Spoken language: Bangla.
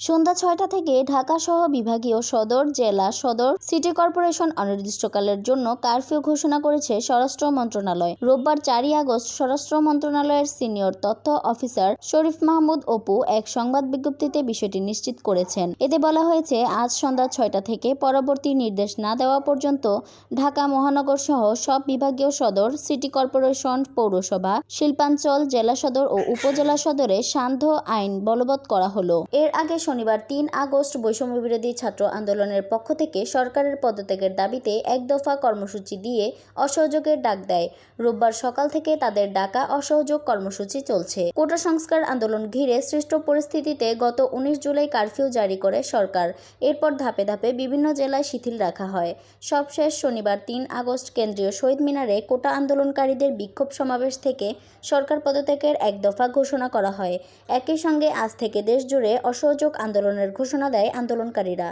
সন্ধ্যা ৬টা থেকে ঢাকাসহ বিভাগীয় সদর, জেলা সদর, সিটি কর্পোরেশন অনির্দিষ্টকালের জন্য কারফিউ ঘোষণা করেছে স্বরাষ্ট্র মন্ত্রণালয়। রোববার ৪ই আগস্ট স্বরাষ্ট্র মন্ত্রণালয়ের সিনিয়র তথ্য অফিসার শরীফ মাহমুদ অপু এক সংবাদ বিজ্ঞপ্তিতে বিষয়টি নিশ্চিত করেছেন। এতে বলা হয়েছে, আজ সন্ধ্যা ৬টা থেকে পরবর্তী নির্দেশ না দেওয়া পর্যন্ত ঢাকা মহানগর সহ সব বিভাগীয় সদর, সিটি কর্পোরেশন, পৌরসভা, শিল্পাঞ্চল, জেলা সদর ও উপজেলা সদরে সান্ধ্য আইন বলবৎ করা হলো। এর আগে শনিবার ৩ আগস্ট বৈষম্যবিরোধী ছাত্র আন্দোলনের পক্ষ থেকে সরকারের পদত্যাগের দাবিতে এক দফা কর্মসূচি দিয়ে অসহযোগের ডাক দেয়। রোববার সকাল থেকে তাদের ডাকা অসহযোগ কর্মসূচি চলছে। কোটা সংস্কার আন্দোলন ঘিরে সৃষ্ট পরিস্থিতিতে গত ১৯ জুলাই কারফিউ জারি করে সরকার। এরপর ধাপে ধাপে বিভিন্ন জেলায় শিথিল রাখা হয়। সবশেষ শনিবার ৩ আগস্ট কেন্দ্রীয় শহীদ মিনারে কোটা আন্দোলনকারীদের বিক্ষোভ সমাবেশ থেকে সরকার পদত্যাগের এক দফা ঘোষণা করা হয়। একই সঙ্গে আজ থেকে দেশজুড়ে অসহযোগ আন্দোলনের ঘোষণা দেয় আন্দোলনকারীরা।